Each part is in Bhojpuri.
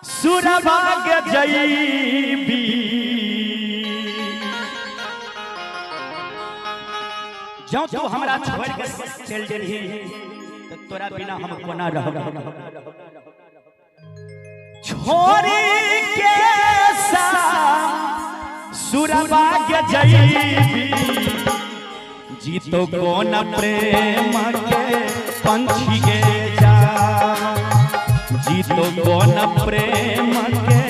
सुरभाग जईबी जो तू हमरा छोड़ के चल जेही तो तोरा बिना हम कोना रहब। छोरी के सुरभाग जईबी जीतो कोन प्रेम के पंछी के जा जीतो कोन प्रेम के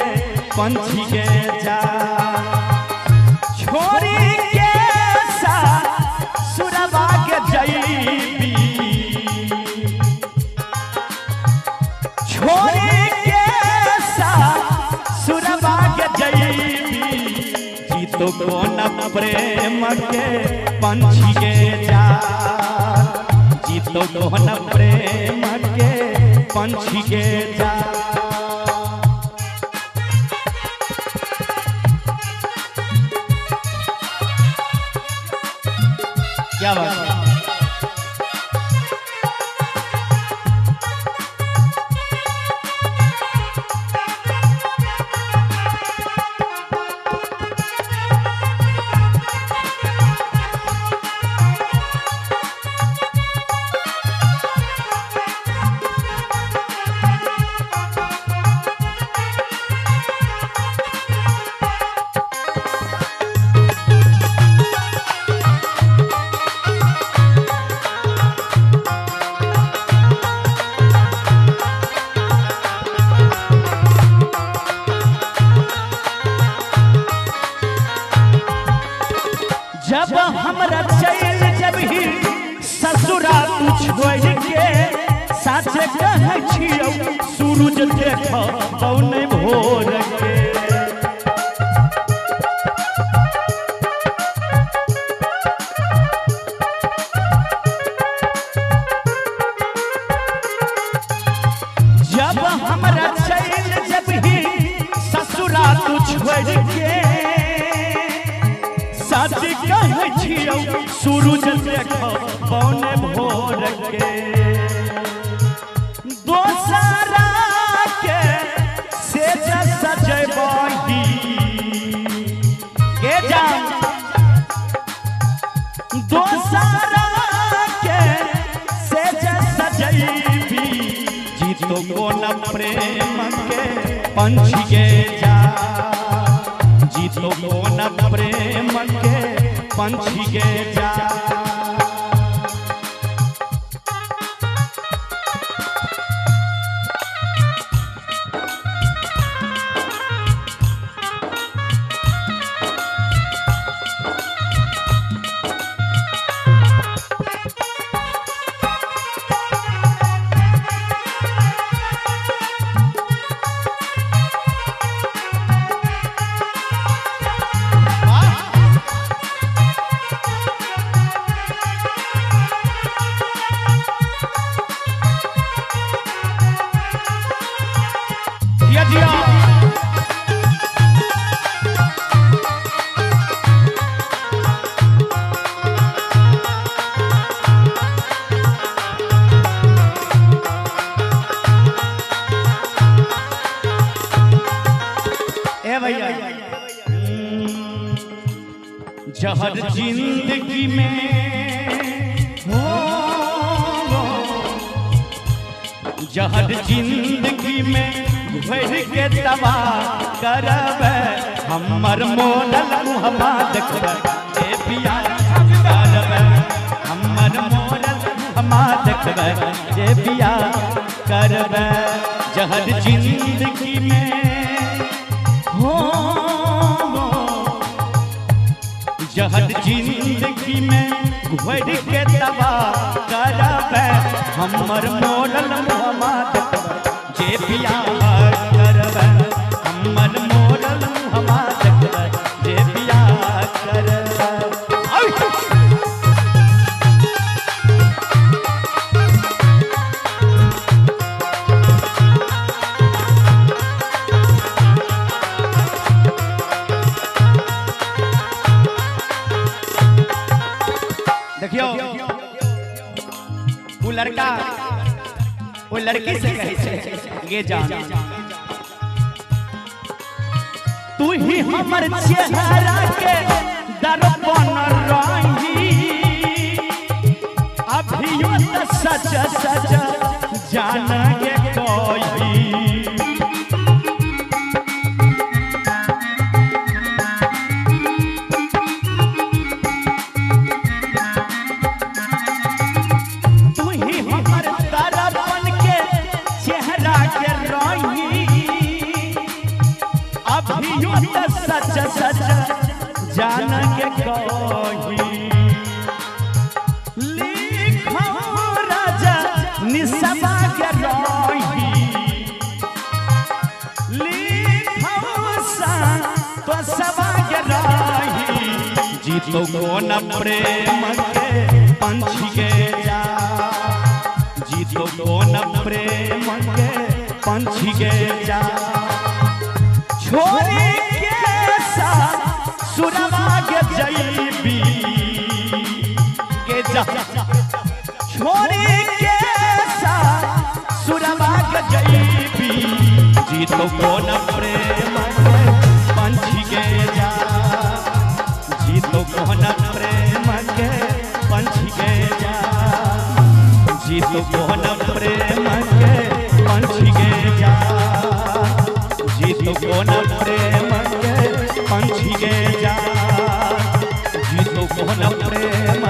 पंछी के जा। छोरी के सुरभाग जईबी छोरी के सुरभाग जईबी जीतो कोन प्रेम के पंछी के जा जीतो कोन प्रेम के पंछी के जा। क्या बात है? जब हमरा चल जब ही ससुरा तू छोड़ के साचे कहै छियौ सूरज देखौ कौन भोर के। जब हमरा चल जब ही ससुरा तू छोड़ के सच कहै छियौ सूरज देखौ कौन भोर के। दोसरा के सेज सजबही के जान दोसरा के सेज सजबी जीतो कोन प्रेम के पंछी के जा जीतो कोन प्रेम के पंछी के जा। जहर जिंदगी में हो जहर जिंदगी में भर के तबाह करब हमर मोडल मुहब्बा देखब ए पिया करब हमर मोडल मुहब्बा देखब ए पिया करब। जहर जिंदगी में हो जहर जिंदगी में भर के तबाह करब हमर मोडल मुहब्बा देखब जे पिया करब हमर मोडल मुहब्बा देखब जे पिया करब। देखियो वो लड़का वो लड़की से कहे गे जान तू ही हमर चेहरा के दर्पण रही अभियो त सच सच जान के कोई सच सच जान के कही लिखो राजा निसबा के रही लिखो सा तो सबा के रही जीतो कोन प्रेम के पंछी के जा जीतो कोन प्रेम के पंछी के जा छोरी सुरमा के जईबी के जा छोरी के सुरमा के जईबी जीतो कोन प्रेम पंछी के जा जीतो कोन प्रेम के पंछी के जा जीतो कोन प्रेम के पंछी के जा जीतो कोन प्रेम पंछी के जा जीतो कोन प्रेम